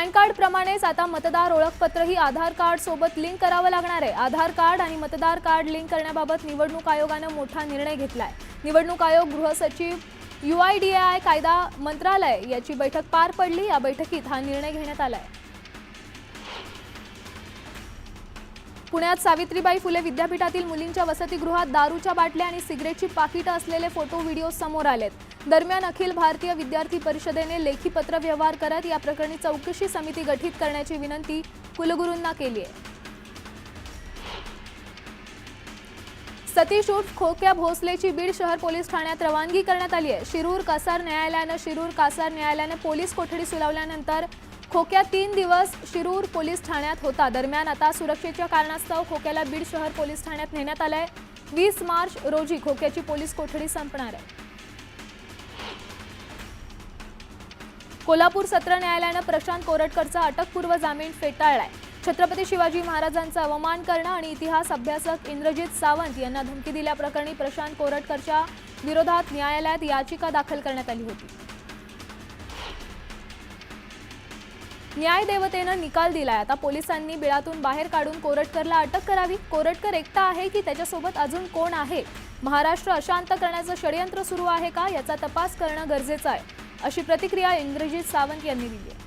Pan card प्रमाणेच आता मतदार ओळखपत्रही आधार कार्ड सोबत लिंक करावं लागणार आहे। आधार कार्ड आणि मतदार कार्ड लिंक करण्याबाबत निवडणूक आयोगाने मोठा निर्णय घेतलाय। निवडणूक आयोग, गृह सचिव, UIDAI, कायदा मंत्रालय याची बैठक पार पडली। या बैठकीत हा निर्णय घेण्यात आलाय। पुण्यात सावित्रीबाई फुले विद्यापीठातील मुलींच्या वसतिगृहात दारूच्या बाटल्या आणि सिगरेटची पाकिटं असलेले फोटो व्हिडिओ समोर आलेत। दरम्यान अखिल भारतीय विद्यार्थी परिषदेने लेखी पत्र व्यवहार करत या प्रकरणी चौकशी समिती गठीत करण्याची विनंती कुलगुरूंना केली आहे। सतीश उर्फ खोक्या भोसलेची बीड शहर पोलीस ठाण्यात रवानगी करण्यात आली आहे। शिरूर कासार न्यायालयाने पोलीस कोठडी सुनावल्यानंतर खोक्या 3 दिवस शिरूर पोलीस ठाण्यात होता। दरम्यान आता सुरक्षेच्या कारणास्तव खोक्याला बीड शहर पोलीस ठाण्यात नेण्यात आलंय। 20 मार्च रोजी खोक्याची पोलीस कोठडी संपणार आहे। कोल्हापूर सत्र न्यायालयाने प्रशांत कोरटकरचा अटकपूर्व जामीन फेटाळलाय। छत्रपती शिवाजी महाराजांचा अवमान करणं आणि इतिहास अभ्यासक इंद्रजित सावंत यांना धमकी दिल्याप्रकरणी प्रशांत कोरटकरच्या विरोधात न्यायालयात याचिका दाखल करण्यात आली होती। न्यायदेवतेनं निकाल दिलाय। आता पोलिसांनी बिळातून बाहेर काढून कोरटकरला अटक करावी। कोरटकर एकटा आहे की त्याच्यासोबत अजून कोण आहे? महाराष्ट्र अशांत करण्याचं षडयंत्र सुरू आहे का याचा तपास करणं गरजेचं आहे, अशी प्रतिक्रिया इंद्रजित सावंत यांनी दिली आहे।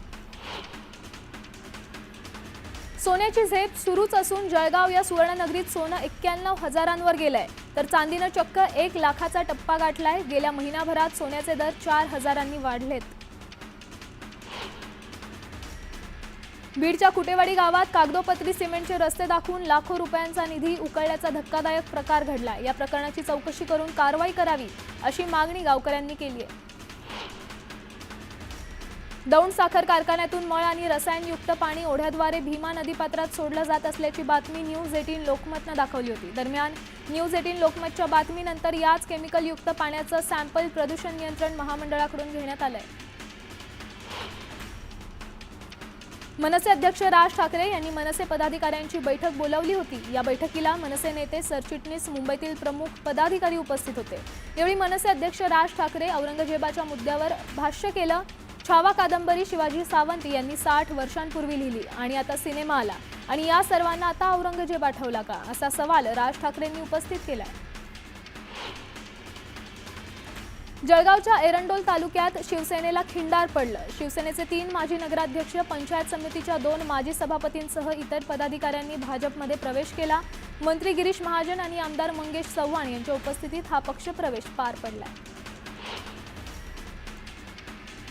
सोन्याची झेप सुरूच असून जळगाव या सुवर्णनगरीत सोनं 91,000 गेलंय, तर चांदीनं चक्क 1 लाखाचा टप्पा गाठलाय। गेल्या महिनाभरात सोन्याचे दर 4,000 वाढलेत। बीडच्या कुटेवाडी गावात कागदोपत्री सिमेंटचे रस्ते दाखवून लाखो रुपयांचा निधी उकळल्याचा धक्कादायक प्रकार घडला। या प्रकरणाची चौकशी करून कारवाई करावी, अशी मागणी गावकऱ्यांनी केली आहे। दौंड साखर कारखान्यातून मळ आणि रसायनयुक्त पाणी ओढ्याद्वारे भीमा नदीपात्रात सोडलं जात असल्याची बातमी न्यूज 18 लोकमतनं दाखवली होती। दरम्यान न्यूज 18 लोकमतच्या बातमीनंतर याच केमिकलयुक्त पाण्याचं सॅम्पल प्रदूषण नियंत्रण महामंडळाकडून घेण्यात आलंय। मनसे अध्यक्ष राज ठाकरे यांनी मनसे पदाधिकाऱ्यांची बैठक बोलावली होती। या बैठकीला मनसे नेते, सरचिटणीस, मुंबईतील प्रमुख पदाधिकारी उपस्थित होते। यावेळी मनसे अध्यक्ष राज ठाकरे औरंगजेबाच्या मुद्द्यावर भाष्य केलं। छावा कादंबरी शिवाजी सावंत यांनी 60 वर्षांपूर्वी लिहिली आणि आता सिनेमा आला आणि या सर्वांना आता औरंगजेब आठवला का, असा सवाल राज ठाकरेंनी उपस्थित केलाय। जळगावच्या एरंडोल तालुक्यात शिवसेनेला खिंडार पडलं। शिवसेनेचे 3 माजी नगराध्यक्ष, पंचायत समितीच्या 2 माजी सभापतींसह इतर पदाधिकाऱ्यांनी भाजपमध्ये प्रवेश केला। मंत्री गिरीश महाजन आणि आमदार मंगेश चव्हाण यांच्या उपस्थितीत हा पक्षप्रवेश पार पडला।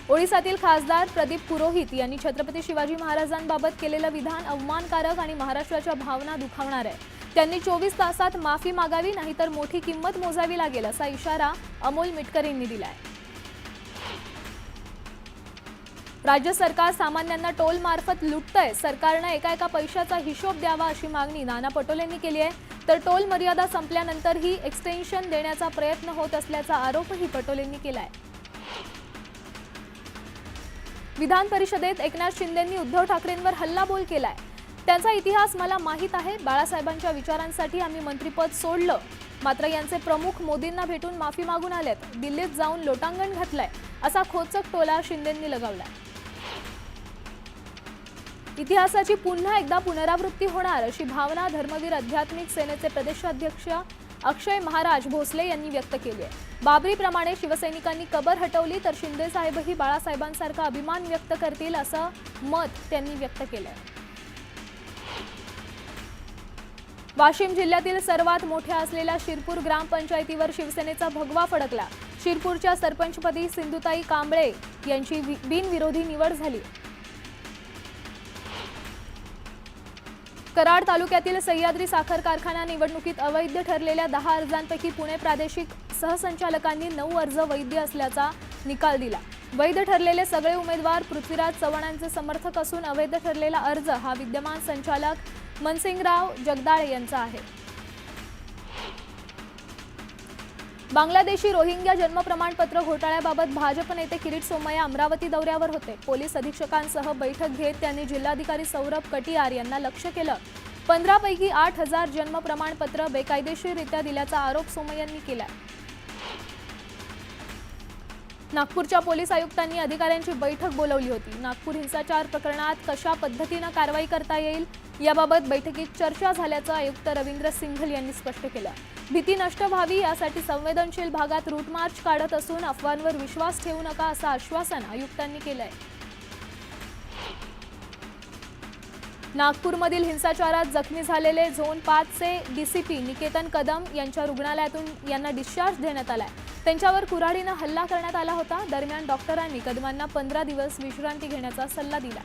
ओडिशातील खासदार प्रदीप पुरोहित यांनी छत्रपती शिवाजी महाराजांबाबत केलेलं विधान अवमानकारक आणि महाराष्ट्राच्या भावना दुखावणार आहे। त्यांनी 24 तासात माफी मागावी, नाहीतर मोठी किंमत मोजावी लागेल, असा इशारा अमोल मिटकर यांनी दिलाय। राज्य सरकार सामान्यांना टोल मार्फत लुटतंय। सरकारनं एका पैशाचा हिशोब द्यावा, अशी मागणी नाना पटोलेंनी केली आहे। तर टोल मर्यादा संपल्यानंतरही एक्सटेन्शन देण्याचा प्रयत्न होत असल्याचा आरोपही पटोलेंनी केलाय। विधान परिषदेत एकनाथ शिंदेंनी उद्धव ठाकरेंवर हल्लाबोल केलाय। त्यांचा इतिहास मला माहीत आहे। बाळासाहेबांच्या विचारांसाठी आम्ही मंत्रिपद सोडलं, मात्र यांचे प्रमुख मोदींना भेटून माफी मागून आलेत। दिल्लीत जाऊन लोटांगण घातलंय, असा खोचक टोला शिंदेंनी लगावलाय। इतिहासाची पुन्हा एकदा पुनरावृत्ती होणार, अशी भावना धर्मवीर आध्यात्मिक सेनेचे प्रदेशाध्यक्ष अक्षय महाराज भोसले यांनी व्यक्त केली आहे। बाबरीप्रमाणे शिवसैनिकांनी कबर हटवली तर शिंदे साहेबही बाळासाहेबांसारखा अभिमान व्यक्त करतील, असं मत त्यांनी व्यक्त केलंय। वाशिम जिल्ह्यातील सर्वात मोठ्या असलेल्या शिरपूर ग्रामपंचायतीवर शिवसेनेचा भगवा फडकला। शिरपूरच्या सरपंचपदी सिंधुताई कांबळे यांची बिनविरोधी निवड झाली। कराड तालुक्यातील सह्याद्री साखर कारखाना निवडणुकीत अवैध ठरलेल्या 10 अर्जांपैकी पुणे प्रादेशिक सहसंचालकांनी 9 अर्ज वैध असल्याचा निकाल दिला। वैध ठरलेले सगळे उमेदवार पृथ्वीराज चव्हाणांचे समर्थक असून अवैध ठरलेला अर्ज हा विद्यमान संचालक मनसिंगराव जगदाळे यांचा आहे। बांगलादेशी रोहिंग्या जन्म प्रमाणपत्र घोटाळ्याबाबत भाजप नेते किरीट सोमय्या अमरावती दौऱ्यावर होते। पोलीस अधीक्षकांसह बैठक घेत त्यांनी जिल्हाधिकारी सौरभ कटियार यांना लक्ष्य केलं। 15 पैकी 8,000 जन्म प्रमाणपत्र बेकायदेशीररित्या दिल्याचा आरोप सोमय्यांनी केला। नागपूरच्या पोलीस आयुक्तांनी अधिकाऱ्यांची बैठक बोलावली होती। नागपूर हिंसाचार प्रकरणात कशा पद्धतीने कारवाई करता येईल याबाबत बैठकीत चर्चा झाल्याचं आयुक्त रवींद्र सिंघल यांनी स्पष्ट केलं। भीती नष्ट व्हावी यासाठी संवेदनशील भागात रूट मार्च काढत असून अफवांवर विश्वास ठेवू नका असं आश्वासन आयुक्तांनी केलंय। नागपूरमधील हिंसाचारात जखमी झालेले झोन 5 चे डीसीपी निकेतन कदम यांच्या रुग्णालयातून यांना डिस्चार्ज देण्यात आलाय। त्यांच्यावर कुऱ्हाडीने हल्ला करण्यात आला होता। दरम्यान डॉक्टरांनी कदमांना 15 दिवस विश्रांती घेण्याचा सल्ला दिला।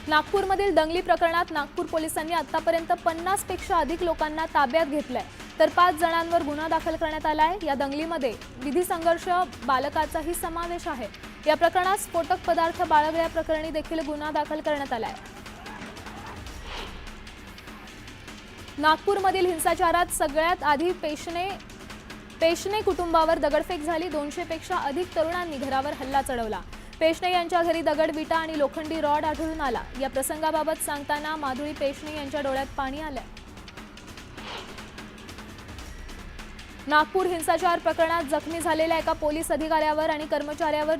नागपूरमधील दंगली प्रकरणात नागपूर पोलिसांनी आतापर्यंत 50 पेक्षा अधिक लोकांना ताब्यात घेतलंय, तर 5 जणांवर गुन्हा दाखल करण्यात आलाय। या दंगलीमध्ये विधी संघर्ष बालकाचाही समावेश आहे। या प्रकरणात स्फोटक पदार्थ बाळगल्याप्रकरणी देखील गुन्हा दाखल करण्यात आलाय। नागपूरमधील हिंसाचारात सगळ्यात आधी पेशने कुटुंबावर दगडफेक झाली। 200 पेक्षा अधिक तरुणांनी घरावर हल्ला चढवला। पेशने यांच्या घरी दगड, विटा आणि लोखंडी रॉड आढळून आला। या प्रसंगाबाबत सांगताना माधुरी पेशने यांच्या डोळ्यात पाणी आलं। नागपूर हिंसाचार प्रकरणात जखमी झालेल्या एका पोलीस अधिकाऱ्यावर आणि कर्मचाऱ्यावर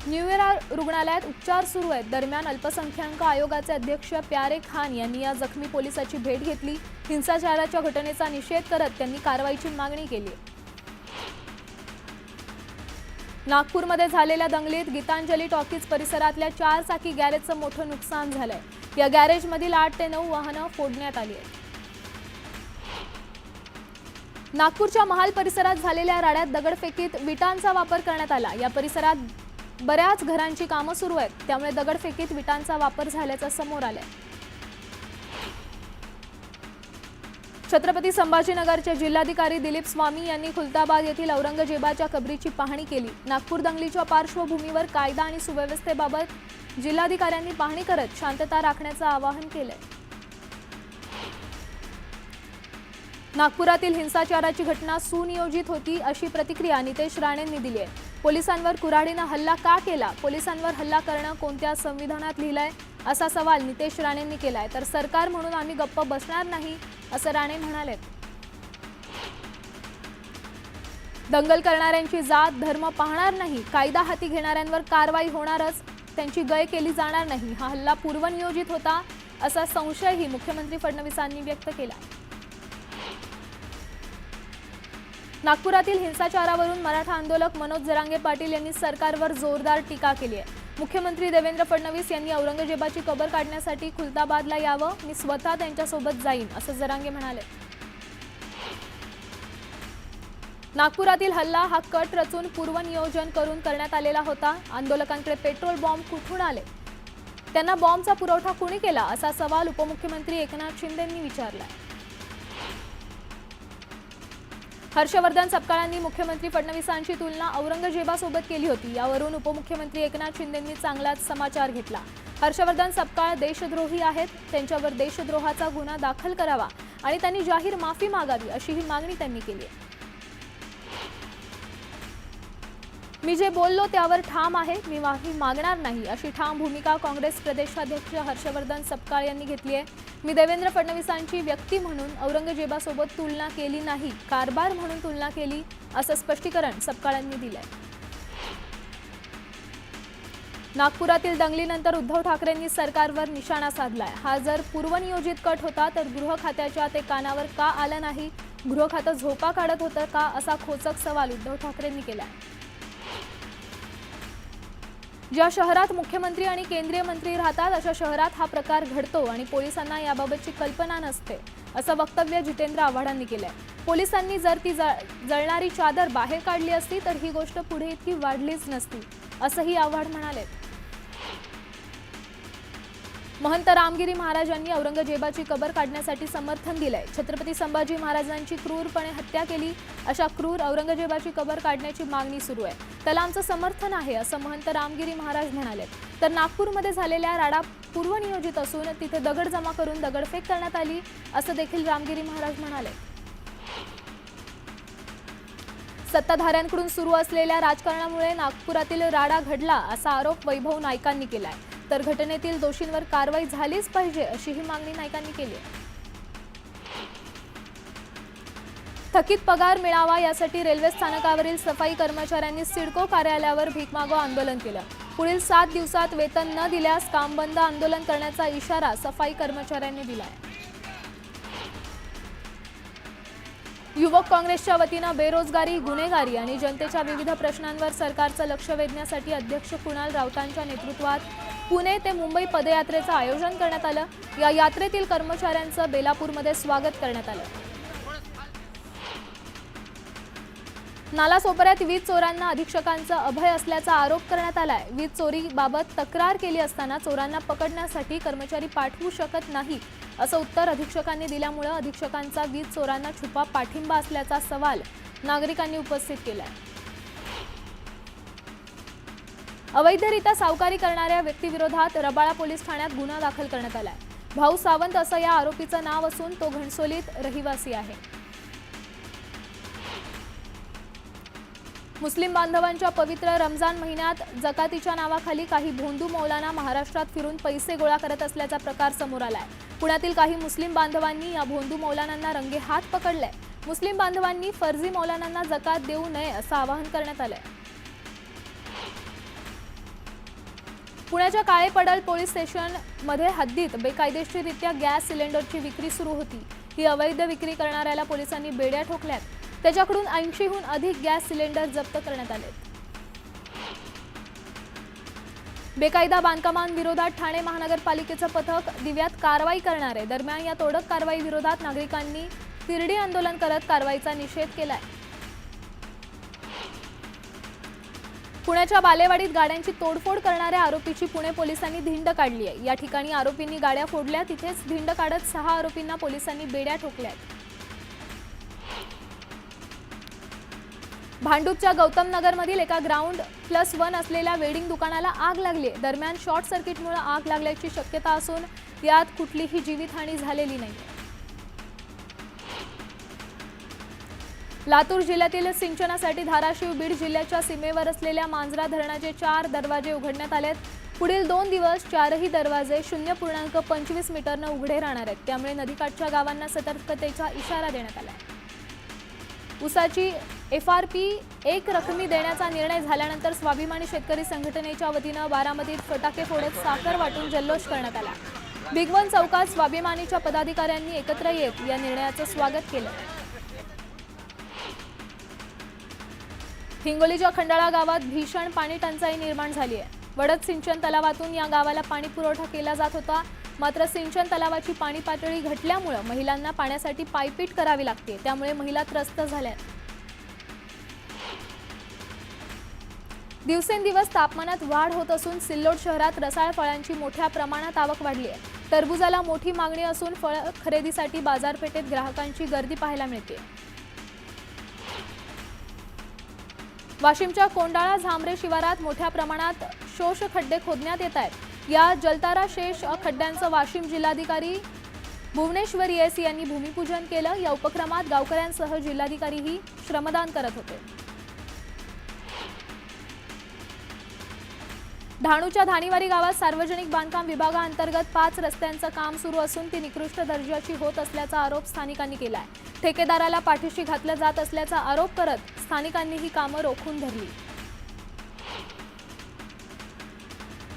न्यूएरा रुग्णालयात उपचार सुरू आहेत। दरम्यान अल्पसंख्याक आयोगाचे अध्यक्ष प्यारे खान यांनी या जखमी पोलिसाची भेट घेतली। हिंसाचाराच्या घटनेचा निषेध करत त्यांनी कारवाईची मागणी केली। नागपूरमध्ये झालेल्या दंगलीत गीतांजली टॉकीज परिसरातल्या 4 चाकी गॅरेजचं मोठं नुकसान झालंय। या गॅरेजमधील 8 ते 9 वाहनं फोडण्यात आली आहेत। नागपूरच्या महाल परिसरात झालेल्या राड्यात दगडफेकीत विटांचा वापर करण्यात आला। या परिसरात बऱ्याच घरांची कामं सुरू आहेत, त्यामुळे दगडफेकीत विटांचा वापर झाल्याचं समोर आलंय। छत्रपती संभाजीनगरचे जिल्हाधिकारी दिलीप स्वामी यांनी खुलताबाद येथील औरंगजेबाच्या कबरीची पाहणी केली। नागपूर दंगलीच्या पार्श्वभूमीवर कायदा आणि सुव्यवस्थेबाबत जिल्हाधिकाऱ्यांनी पाहणी करत शांतता राखण्याचं आवाहन केलंय। नागपुरातील हिंसाचाराची घटना सुनियोजित होती अशी प्रतिक्रिया नितेश राणेंनी दिली आहे। पोलिसांवर कुऱ्हाडीने हल्ला का केला, पोलिसांवर हल्ला करणं कोणत्या संविधानात लिहिलंय असा सवाल नितेश राणेंनी केलाय। तर सरकार म्हणून आम्ही गप्प बसणार नाही असं राणे म्हणाले। दंगल करणाऱ्यांची जात धर्म पाहणार नाही, कायदा हाती घेणाऱ्यांवर कारवाई होणारच, त्यांची गय केली जाणार नाही। हा हल्ला पूर्वनियोजित होता असा संशयही मुख्यमंत्री फडणवीसांनी व्यक्त केला। नागपुरातील हिंसाचारावरून मराठा आंदोलक मनोज जरांगे पाटील यांनी सरकारवर जोरदार टीका केली आहे। मुख्यमंत्री देवेंद्र फडणवीस यांनी औरंगजेबाची कबर काढण्यासाठी खुलताबादला यावं, मी स्वतः त्यांच्यासोबत जाईन असं जरांगे म्हणाले। नागपुरातील हल्ला हा कट रचून पूर्वनियोजन करून करण्यात आलेला होता। आंदोलकांकडे पेट्रोल बॉम्ब कुठून आले, त्यांना बॉम्बचा पुरवठा कोणी केला असा सवाल उपमुख्यमंत्री एकनाथ शिंदेंनी विचारला। हर्षवर्धन सपकाळांनी मुख्यमंत्री फडणवीसांची तुलना औरंगजेबासोबत केली होती। यावरून उपमुख्यमंत्री एकनाथ शिंदेंनी चांगलाच समाचार घेतला। हर्षवर्धन सपकाळ देशद्रोही आहेत, त्यांच्यावर देशद्रोहाचा गुन्हा दाखल करावा आणि त्यांनी जाहीर माफी मागावी अशी ही मागणी त्यांनी केली आहे। मी जे बोललो त्यावर ठाम आहे, मी माफी मागणार नाही अशी ठाम भूमिका काँग्रेस प्रदेशाध्यक्ष हर्षवर्धन सपकाळ यांनी घेतली आहे। मी देवेंद्र फडणवीसांची व्यक्ती म्हणून औरंगजेबासोबत तुलना केली नाही, कारभार म्हणून तुलना केली असं स्पष्टीकरण सपकाळांनी दिलंय। नागपुरातील दंगलीनंतर उद्धव ठाकरेंनी सरकारवर निशाणा साधलाय। हा जर पूर्वनियोजित कट होता तर गृह खात्याच्या ते कानावर का आलं नाही, गृह खातं झोपा काढत होतं का असा खोचक सवाल उद्धव ठाकरेंनी केलाय। ज्या शहरात मुख्यमंत्री आणि केंद्रीय मंत्री राहतात अशा शहरात हा प्रकार घडतो आणि पोलिसांना याबाबतची कल्पना नसते असं वक्तव्य जितेंद्र आव्हाडांनी केलंय। पोलिसांनी जर ती जळणारी चादर बाहेर काढली असती तर ही गोष्ट पुढे इतकी वाढलीच नसती असंही आव्हाड म्हणाले। महंत रामगिरी महाराजांनी औरंगजेबाची कबर काढण्यासाठी समर्थन दिलंय। छत्रपती संभाजी महाराजांची क्रूरपणे हत्या केली अशा क्रूर औरंगजेबाची कबर काढण्याची मागणी सुरू आहे, त्याला आमचं समर्थन आहे असं महंत रामगिरी महाराज म्हणाले। तर नागपूरमध्ये झालेल्या राडा पूर्वनियोजित असून तिथे दगड जमा करून दगडफेक करण्यात आली असं देखील रामगिरी महाराज म्हणाले। सत्ताधाऱ्यांकडून सुरू असलेल्या राजकारणामुळे नागपुरातील राडा घडला असा आरोप वैभव नाईकांनी केलाय। तर घटनेतील दोषींवर कारवाई झालीच पाहिजे अशी ही मागणी नाईकांनी केली आहे। थकीत पगार मिळावा यासाठी रेल्वे स्थानकावरील सफाई कर्मचाऱ्यांनी सिडको कार्यालयावर भीक मागो आंदोलन केलं। पुढील 7 दिवसात वेतन न दिल्यास काम बंद आंदोलन करण्याचा इशारा सफाई कर्मचाऱ्यांनी दिलाय। युवक काँग्रेसच्या वतीनं बेरोजगारी, गुन्हेगारी आणि जनतेच्या विविध प्रश्नांवर सरकारचं लक्ष वेधण्यासाठी अध्यक्ष कुणाल राऊतांच्या नेतृत्वात पुणे ते मुंबई पदयात्रेचं आयोजन करण्यात आलं। या यात्रेतील कर्मचाऱ्यांचं बेलापूरमध्ये स्वागत करण्यात आलं। नालासोपाऱ्यात वीज चोरांना अधीक्षकांचा अभय असल्याचा आरोप करण्यात आलाय। वीज चोरीबाबत तक्रार केली असताना चोरांना पकडण्यासाठी कर्मचारी पाठवू शकत नाही असं उत्तर अधीक्षकांनी दिल्यामुळे अधीक्षकांचा वीज चोरांना छुपा पाठिंबा असल्याचा सवाल नागरिकांनी उपस्थित केलाय। अवैधरित्या सावकारी करणाऱ्या व्यक्तीविरोधात रबाळा पोलीस ठाण्यात गुन्हा दाखल करण्यात आलाय। भाऊ सावंत असं या आरोपीचं नाव असून तो घणसोलीत रहिवासी आहे। मुस्लिम बांधवांच्या पवित्र रमजान महिन्यात जकातीच्या नावाखाली काही भोंदू मौलाना महाराष्ट्रात फिरून पैसे गोळा करत असल्याचा प्रकार समोर आलाय। पुण्यातील काही मुस्लिम बांधवांनी या भोंदू मौलानांना रंगेहात पकडले। मुस्लिम बांधवांनी फर्जी मौलानांना जकात देऊ नये असं आवाहन करण्यात आलंय। पुण्याच्या काळेपडळ पोलीस स्टेशन मध्ये हद्दीत बेकायदेशीररित्या गॅस सिलेंडरची विक्री सुरू होती। ही अवैध विक्री करणाऱ्याला पोलिसांनी बेड्या ठोकल्यात। त्याच्याकडून 80हून अधिक गॅस सिलेंडर जप्त करण्यात आले। बेकायदा बांधकामांविरोधात ठाणे महानगरपालिकेचं पथक दिव्यात कारवाई करणार आहे। दरम्यान या तोडक कारवाई विरोधात नागरिकांनी तिरडी आंदोलन करत कारवाईचा निषेध केलाय। पुण्याच्या बालेवाडीत गाड्यांची तोडफोड करणाऱ्या आरोपीची पुणे पोलिसांनी धिंड काढली आहे। या ठिकाणी आरोपींनी गाड्या फोडल्या, तिथेच धिंड काढत 6 आरोपींना पोलिसांनी बेड्या ठोकल्या। भांडूपच्या गौतम नगरमधील एका ग्राउंड+1 असलेल्या वेडिंग दुकानाला आग लागली आहे। दरम्यान शॉर्ट सर्किटमुळे आग लागल्याची शक्यता असून यात कुठलीही जीवितहानी झालेली नाही। लातूर जिल्ह्यातील सिंचनासाठी धाराशिव बीड जिल्ह्याच्या सीमेवर असलेल्या मांजरा धरणाचे 4 दरवाजे उघडण्यात आलेत। पुढील 2 दिवस 4ही दरवाजे 0.25 मीटरनं उघडे राहणार आहेत। त्यामुळे नदीकाठच्या गावांना सतर्कतेचा इशारा देण्यात आला आहे। ऊसाची FRP एक रकमी देण्याचा निर्णय झाल्यानंतर स्वाभिमानी शेतकरी संघटनेच्या वतीनं बारामतीत फटाके फोडत साखर वाटून जल्लोष करण्यात आला। भिगवण चौकात स्वाभिमानीच्या पदाधिकाऱ्यांनी एकत्र येत या निर्णयाचं स्वागत केलं। हिंगोलीच्या खंडाळा गावात भीषण पाणी टंचाई निर्माण झाली आहे। वडद सिंचन तलावातून या गावाला पाणी पुरवठा केला जात होता, मात्र सिंचन तलावाची पाणी पातळी घटल्यामुळे महिलांना पाण्यासाठी पायपीट करावी लागते, त्यामुळे महिला त्रस्त झाल्या। दिवसेंदिवस तापमानात वाढ होत असून सिल्लोड शहरात रसाळ फळांची मोठ्या प्रमाणात आवक वाढली आहे। टरबुजाला मोठी मागणी असून फळ खरेदीसाठी बाजारपेठेत ग्राहकांची गर्दी पाहायला मिळते। वाशिमच्या कोंडाळा झांबरे शिवारात मोठ्या प्रमाणात शोष खड्डे खोदण्यात येत आहेत। या जलतारा शेष खड्ड्यांचं वाशिम जिल्हाधिकारी भुवनेश्वर येस यांनी भूमिपूजन केलं। या उपक्रमात गावकऱ्यांसह जिल्हाधिकारीही श्रमदान करत होते। डहाणूच्या धाणीवारी गावात सार्वजनिक बांधकाम विभागाअंतर्गत 5 रस्त्यांचं काम सुरू असून ती निकृष्ट दर्जाची होत असल्याचा आरोप स्थानिकांनी केलाय। ठेकेदाराला पाठीशी घातलं जात असल्याचा आरोप करत स्थानिकांनी ही कामं रोखून धरली।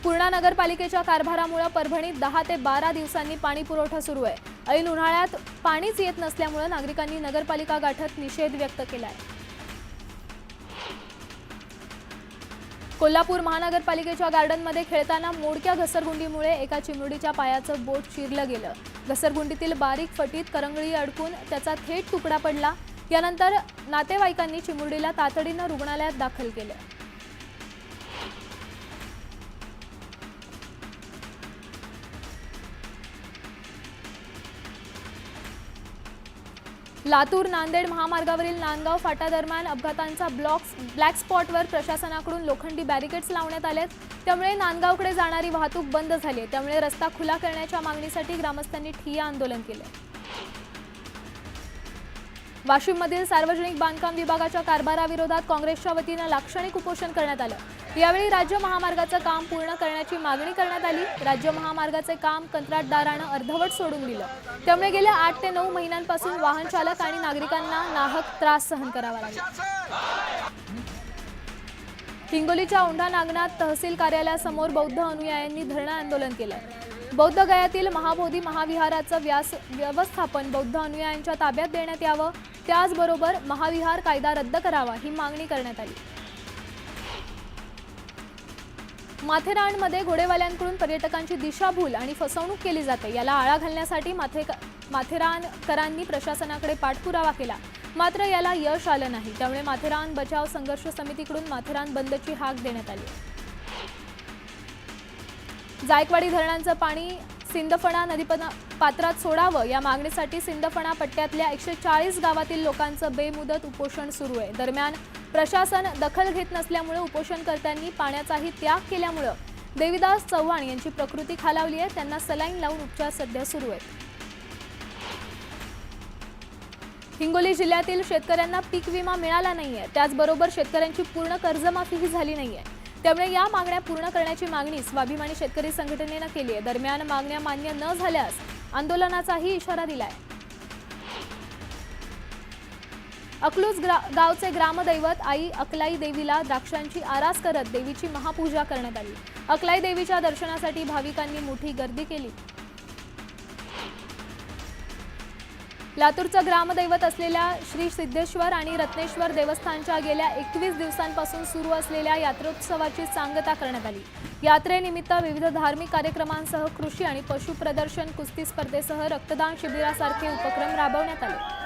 पूर्णा नगरपालिकेच्या कारभारामुळे परभणीत 10 ते 12 दिवसांनी पाणी पुरवठा सुरू आहे। ऐन उन्हाळ्यात पाणीच येत नसल्यामुळे नागरिकांनी नगरपालिका गाठत निषेध व्यक्त केलाय। कोल्हापूर महानगरपालिकेच्या गार्डनमध्ये खेळताना मोडक्या घसरगुंडीमुळे एका चिमुरडीच्या पायाचं बोट चिरलं गेलं। घसरगुंडीतील बारीक फटीत करंगळी अडकून त्याचा थेट तुकडा पडला। यानंतर नातेवाईकांनी चिमुरडीला तातडीनं रुग्णालयात दाखल केलं। लातूर नांदेड महामार्गावरील नांदगाव फाटा दरम्यान अपघातांचा ब्लॅक स्पॉटवर प्रशासनाकडून लोखंडी बॅरिकेड्स लावण्यात आलेत। त्यामुळे नांदगावकडे जाणारी वाहतूक बंद झाली आहे। त्यामुळे रस्ता खुला करण्याच्या मागणीसाठी ग्रामस्थांनी ठिय्या आंदोलन केले। वाशिममधील सार्वजनिक बांधकाम विभागाच्या कारभाराविरोधात काँग्रेसच्या वतीनं लाक्षणिक उपोषण करण्यात आलं। यावेळी राज्य महामार्गाचं काम पूर्ण करण्याची मागणी करण्यात आली। राज्य महामार्गाचे काम कंत्राटदारानं अर्धवट सोडून दिलं, त्यामुळे गेल्या 8 ते 9 महिन्यांपासून वाहन चालक आणि नागरिकांना नाहक त्रास सहन करावा लागला। हिंगोलीच्या औंढा नागनाथ तहसील कार्यालयासमोर बौद्ध अनुयायांनी धरणं आंदोलन केलं। बौद्ध गयातील महाबोधी महाविहाराचं व्यवस्थापन बौद्ध अनुयायांच्या ताब्यात देण्यात यावं, त्याचबरोबर महाविहार कायदा रद्द करावा ही मागणी करण्यात आली। माथेरानमध्ये घोडेवाल्यांकडून पर्यटकांची दिशाभूल आणि फसवणूक केली जाते, याला आळा घालण्यासाठी माथेरानकरांनी प्रशासनाकडे पाठपुरावा केला, मात्र याला यश आलं नाही। त्यामुळे माथेरान बचाव संघर्ष समितीकडून माथेरान बंदची हाक देण्यात आली। जायकवाडी धरणांचं पाणी सिंदफणा नदीपात्रात सोडावं या मागणीसाठी सिंदफणा पट्ट्यातल्या 140 गावातील लोकांचं बेमुदत उपोषण सुरू आहे। दरम्यान प्रशासन दखल घेत नसल्यामुळे उपोषणकर्त्यांनी पाण्याचाही त्याग केल्यामुळे देविदास चव्हाण यांची प्रकृती खालावली आहे। त्यांना सलाईन लावून उपचार सध्या सुरू आहेत। हिंगोली जिल्ह्यातील शेतकऱ्यांना पीक विमा मिळाला नाहीये, त्याचबरोबर शेतकऱ्यांची पूर्ण कर्जमाफीही झाली नाहीये, त्यामुळे या मागण्या पूर्ण करण्याची मागणी स्वाभिमानी शेतकरी संघटनेनं केली आहे। दरम्यान मागण्या मान्य न झाल्यास आंदोलनाचाही इशारा दिलाय। अकलूज गावचे ग्रामदैवत आई अकलाई देवीला द्राक्षांची आरास करत देवीची महापूजा करण्यात आली। अकलाई देवीच्या दर्शनासाठी भाविकांनी मोठी गर्दी केली। लातूरचं ग्रामदैवत असलेल्या श्री सिद्धेश्वर आणि रत्नेश्वर देवस्थानच्या गेल्या 21 दिवसांपासून सुरू असलेल्या यात्रोत्सवाची सांगता करण्यात आली। यात्रेनिमित्त विविध धार्मिक कार्यक्रमांसह कृषी आणि पशु प्रदर्शन, कुस्ती स्पर्धेसह रक्तदान शिबिरासारखे उपक्रम राबवण्यात आले।